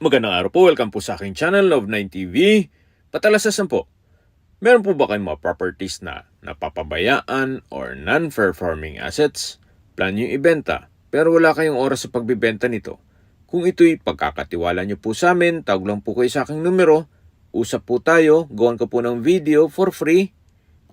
Magandang araw po, welcome po sa aking channel, Love9 TV. Patalasasan po, meron po ba kayong mga properties na napapabayaan or non-performing assets? Plan nyo ibenta, pero wala kayong oras sa pagbibenta nito. Kung ito'y pagkakatiwala nyo po sa amin, tawag lang po kayo sa aking numero, usap po tayo, gawan ko po ng video for free.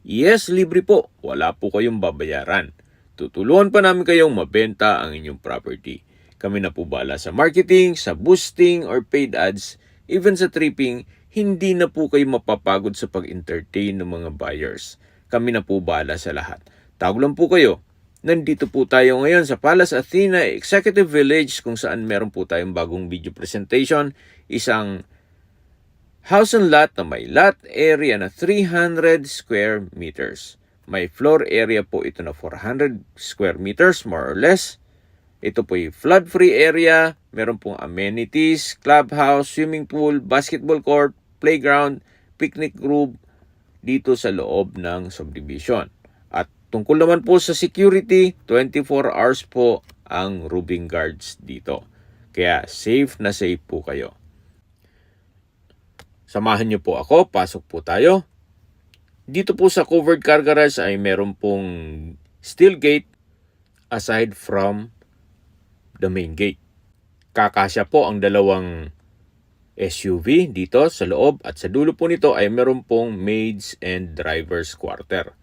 Yes, libre po, wala po kayong babayaran. Tutulungan pa namin kayong mabenta ang inyong property. Kami na po bahala sa marketing, sa boosting or paid ads, even sa tripping, hindi na po kayo mapapagod sa pag-entertain ng mga buyers. Kami na po bahala sa lahat. Tawag lang po kayo. Nandito po tayo ngayon sa Palace Athena Executive Village kung saan meron po tayong bagong video presentation. Isang house and lot na may lot area na 300 square meters. May floor area po ito na 400 square meters more or less. Ito po yung flood-free area, meron pong amenities, clubhouse, swimming pool, basketball court, playground, picnic group dito sa loob ng subdivision. At tungkol naman po sa security, 24 hours po ang roving guards dito. Kaya safe na safe po kayo. Samahan niyo po ako, pasok po tayo. Dito po sa covered car garage ay meron pong steel gate aside from the main gate. Kakasya po ang dalawang SUV dito sa loob at sa dulo po nito ay meron pong maids and driver's quarter.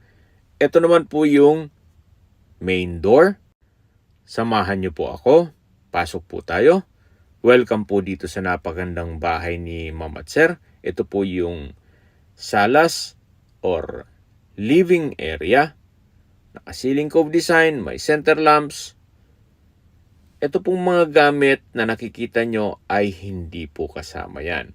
Ito naman po yung main door. Samahan niyo po ako. Pasok po tayo. Welcome po dito sa napagandang bahay ni Ma'am at Sir. Ito po yung salas or living area. Naka-ceiling cove design, may center lamps. Ito pong mga gamit na nakikita nyo ay hindi po kasama yan.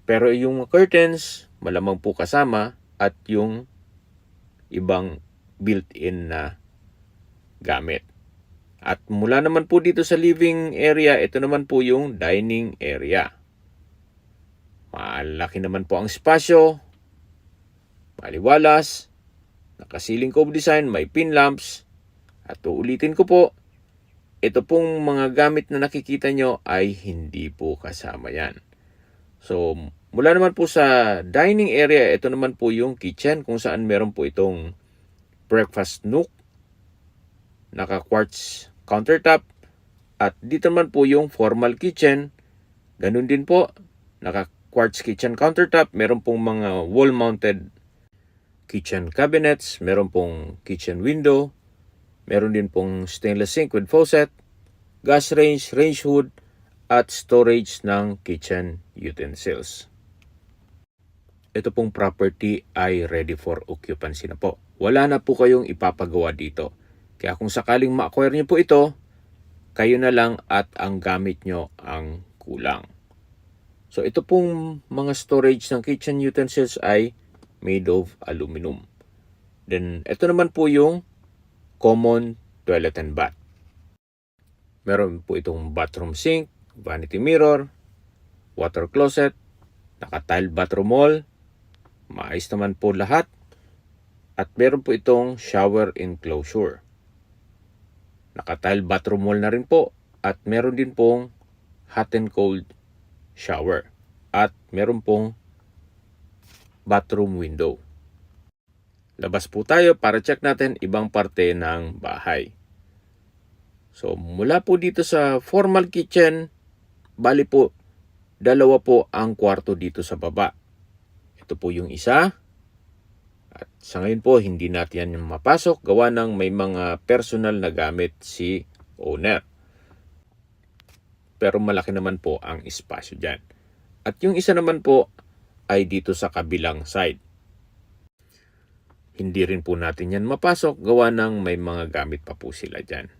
Pero yung curtains, malamang po kasama at yung ibang built-in na gamit. At mula naman po dito sa living area, ito naman po yung dining area. Malaki naman po ang espasyo, maliwalas, naka-ceiling cove design, may pin lamps. At uulitin ko po, ito pong mga gamit na nakikita nyo ay hindi po kasama yan. So, mula naman po sa dining area, ito naman po yung kitchen kung saan meron po itong breakfast nook, naka-quartz countertop, at dito naman po yung formal kitchen. Ganun din po, naka-quartz kitchen countertop, meron pong mga wall-mounted kitchen cabinets, meron pong kitchen window, meron din pong stainless sink with faucet, gas range, range hood, at storage ng kitchen utensils. Ito pong property ay ready for occupancy na po. Wala na po kayong ipapagawa dito. Kaya kung sakaling ma-acquire nyo po ito, kayo na lang at ang gamit nyo ang kulang. So ito pong mga storage ng kitchen utensils ay made of aluminum. Then ito naman po yung common toilet and bath. Meron po itong bathroom sink, vanity mirror, water closet, naka-tiled bathroom wall, maayos naman po lahat. At meron po itong shower enclosure. Naka-tiled bathroom wall na rin po at meron din pong hot and cold shower. At meron pong bathroom window. Labas po tayo para check natin ibang parte ng bahay. So, mula po dito sa formal kitchen, bali po, dalawa po ang kwarto dito sa baba. Ito po yung isa. At sa ngayon po, hindi natin yan mapasok. Gawa ng may mga personal na gamit si owner. Pero malaki naman po ang espasyo dyan. At yung isa naman po ay dito sa kabilang side. Hindi rin po natin yan mapasok, gawa ng may mga gamit pa po sila dyan.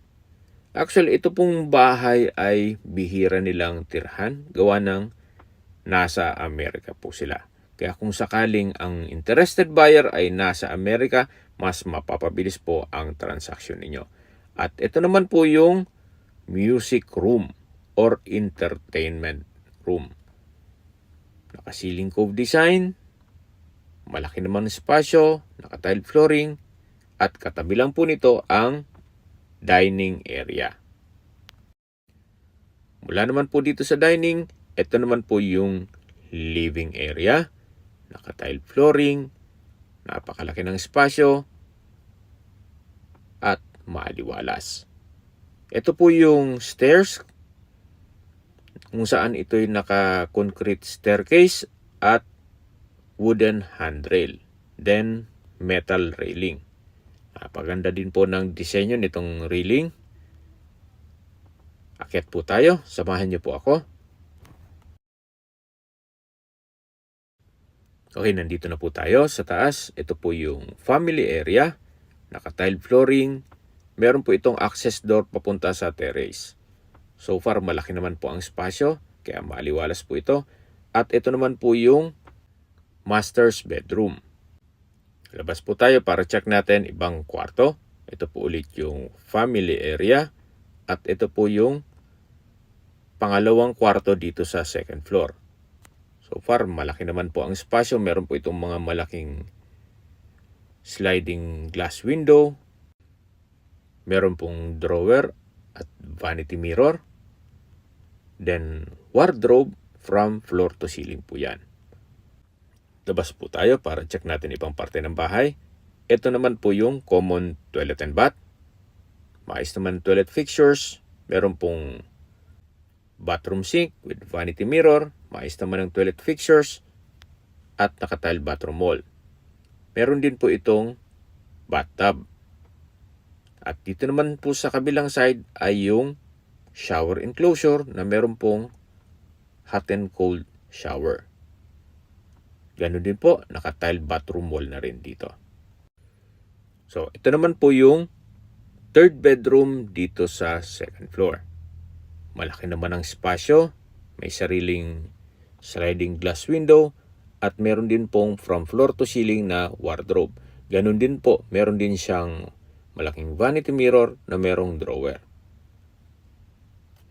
Actually, ito pong bahay ay bihira nilang tirhan, gawa ng nasa Amerika po sila. Kaya kung sakaling ang interested buyer ay nasa Amerika, mas mapapabilis po ang transaksyon ninyo. At ito naman po yung music room or entertainment room. Naka-ceiling cove design, malaki naman ang espasyo, naka-tiled flooring, at katabi lang po nito ang dining area. Mula naman po dito sa dining, ito naman po yung living area. Naka-tile flooring, napakalaki ng espasyo, at maaliwalas. Ito po yung stairs, kung saan ito'y naka-concrete staircase at wooden handrail. Then, metal railing. Napaganda din po ng disenyo nitong railing. Akyat po tayo. Samahan niyo po ako. Okay, nandito na po tayo sa taas. Ito po yung family area. Naka-tile flooring. Meron po itong access door papunta sa terrace. So far, malaki naman po ang espasyo. Kaya maaliwalas po ito. At ito naman po yung master's bedroom. Labas po tayo para check natin ibang kwarto. Ito po ulit yung family area. At ito po yung pangalawang kwarto dito sa second floor. So far, malaki naman po ang espasyo. Meron po itong mga malaking sliding glass window. Meron pong drawer at vanity mirror. Then, wardrobe from floor to ceiling po yan. Labas po tayo para check natin ibang parte ng bahay. Ito naman po yung common toilet and bath. Maayos naman toilet fixtures. Meron pong bathroom sink with vanity mirror. Maayos naman ang toilet fixtures. At naka-tile bathroom wall. Meron din po itong bathtub. At dito naman po sa kabilang side ay yung shower enclosure na meron pong hot and cold shower. Ganun din po, naka-tile bathroom wall na rin dito. So, ito naman po yung third bedroom dito sa second floor. Malaki naman ang espasyo, may sariling sliding glass window, at meron din pong from floor to ceiling na wardrobe. Ganun din po, meron din siyang malaking vanity mirror na merong drawer.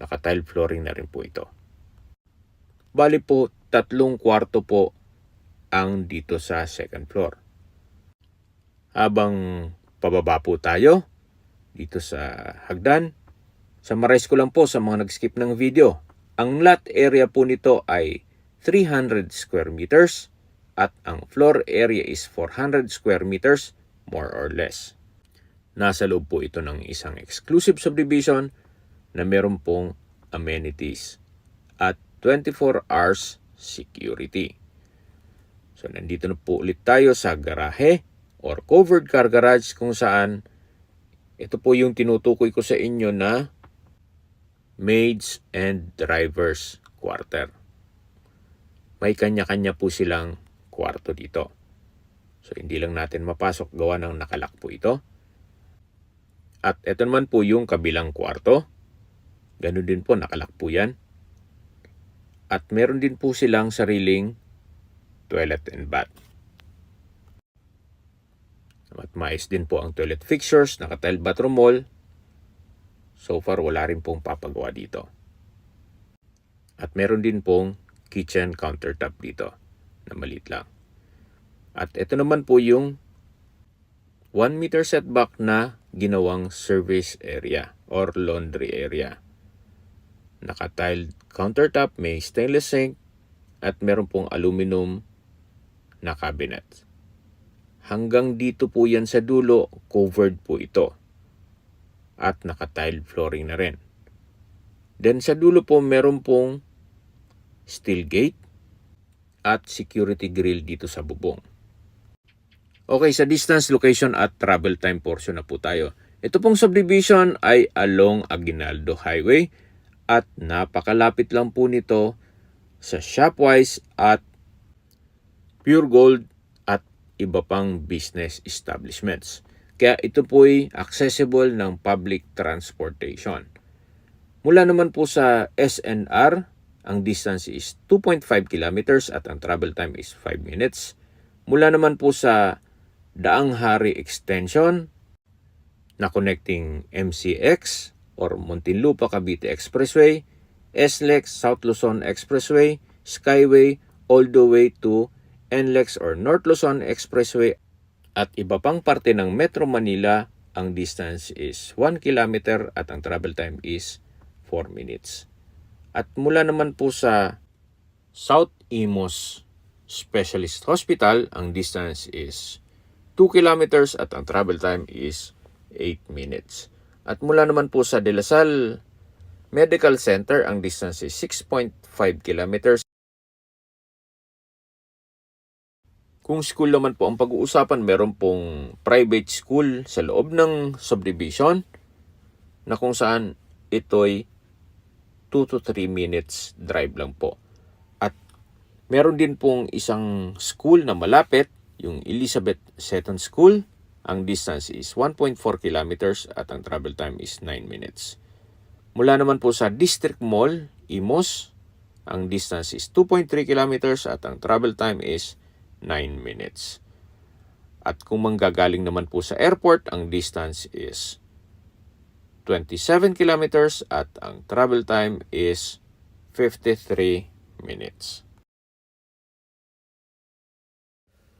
Naka-tile flooring na rin po ito. Bali po, 3 kwarto po ang dito sa second floor. Habang pababa po tayo dito sa hagdan, summarize ko lang po sa mga nag-skip ng video. Ang lot area po nito ay 300 square meters at ang floor area is 400 square meters more or less. Nasa loob po ito ng isang exclusive subdivision na meron pong amenities at 24 hours security. So, nandito na po ulit tayo sa garahe or covered car garage kung saan ito po yung tinutukoy ko sa inyo na maids and drivers quarter. May kanya-kanya po silang kwarto dito. So, hindi lang natin mapasok gawa ng nakalak po ito. At ito naman po yung kabilang kwarto. Ganun din po, nakalak po yan. At meron din po silang sariling toilet and bath. At maayos din po ang toilet fixtures, naka-tile bathroom wall. So far, wala rin pong papagawa dito. At meron din pong kitchen countertop dito na maliit lang. At ito naman po yung 1 meter setback na ginawang service area or laundry area. Naka-tile countertop, may stainless sink, at meron pong aluminum na cabinet. Hanggang dito po yan sa dulo, covered po ito. At naka-tile flooring na rin. Then sa dulo po, meron pong steel gate at security grill dito sa bubong. Okay, sa distance, location at travel time portion na po tayo. Ito pong subdivision ay along Aguinaldo Highway at napakalapit lang po nito sa Shopwise at Pure Gold at iba pang business establishments. Kaya ito po ay accessible ng public transportation. Mula naman po sa SNR, ang distance is 2.5 kilometers at ang travel time is 5 minutes. Mula naman po sa Daang Hari Extension na connecting MCX or Muntinlupa Cavite Expressway, SLEX South Luzon Expressway, Skyway, all the way to NLEX or North Luzon Expressway at iba pang parte ng Metro Manila, ang distance is 1 kilometer at ang travel time is 4 minutes. At mula naman po sa South Imos Specialist Hospital, ang distance is 2 kilometers at ang travel time is 8 minutes. At mula naman po sa De La Salle Medical Center, ang distance is 6.5 kilometers. Kung school naman po ang pag-uusapan, meron pong private school sa loob ng subdivision na kung saan ito'y 2 to 3 minutes drive lang po. At meron din pong isang school na malapit, yung Elizabeth Seton School. Ang distance is 1.4 kilometers at ang travel time is 9 minutes. Mula naman po sa District Mall, Imos, ang distance is 2.3 kilometers at ang travel time is 9 minutes. At kung manggagaling naman po sa airport, ang distance is 27 kilometers at ang travel time is 53 minutes.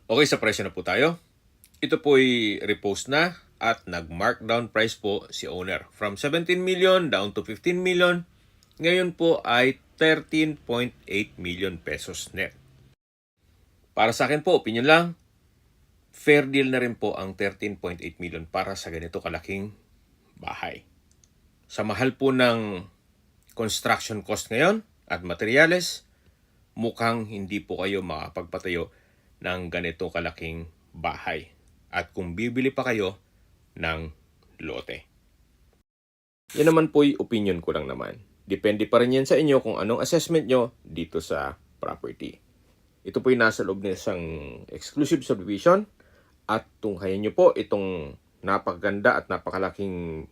Okay, sa presyo na po tayo. Ito po'y repost na at nag-markdown price po si owner. From 17 million down to 15 million. Ngayon po ay 13.8 million pesos net. Para sa akin po, opinion lang, fair deal na rin po ang 13.8 million para sa ganito kalaking bahay. Sa mahal po ng construction cost ngayon at materyales, mukhang hindi po kayo makapagpatayo ng ganito kalaking bahay. At kung bibili pa kayo ng lote. Yan naman po yung opinion ko lang naman. Depende pa rin yan sa inyo kung anong assessment nyo dito sa property. Ito po yung nasa loob ng isang exclusive subdivision at tunghayan nyo po itong napakaganda at napakalaking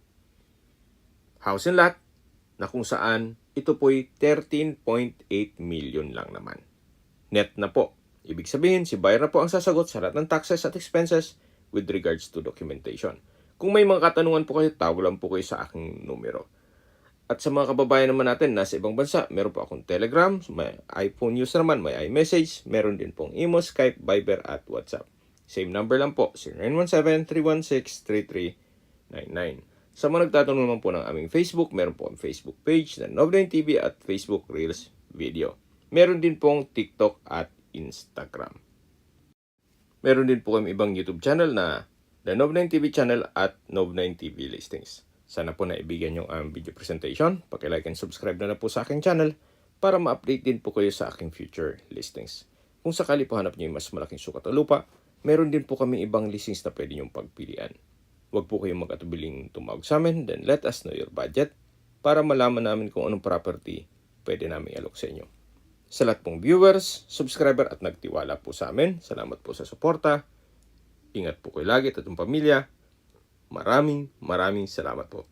house and lot na kung saan ito po'y 13.8 million lang naman. Net na po. Ibig sabihin, si buyer na po ang sasagot sa lahat ng taxes at expenses with regards to documentation. Kung may mga katanungan po kayo, tawag lang po kayo sa aking numero. At sa mga kababayan naman natin nasa ibang bansa, meron po akong Telegram, may iPhone user naman, may iMessage, meron din pong Imo, Skype, Viber at WhatsApp. Same number lang po, 0917-316-3399. Sa mga nagtatanong naman po ng aming Facebook, meron po ang Facebook page na Nov9 TV at Facebook Reels Video. Meron din pong TikTok at Instagram. Meron din po kami ibang YouTube channel na The Nov9 TV channel at Nov9 TV Listings. Sana po naibigan yung video presentation. Paki-like and subscribe na po sa aking channel para ma-update din po kayo sa aking future listings. Kung sakali po hanap niyo yung mas malaking sukat o lupa, meron din po kami ibang listings na pwede niyong pagpilian. Huwag po kayong mag-atubiling tumawag sa amin, then let us know your budget para malaman namin kung anong property pwede namin alok sa inyo. Sa lahat pong viewers, subscriber at nagtiwala po sa amin, salamat po sa suporta. Ingat po kayo lagi at itong pamilya. Maraming salamat po.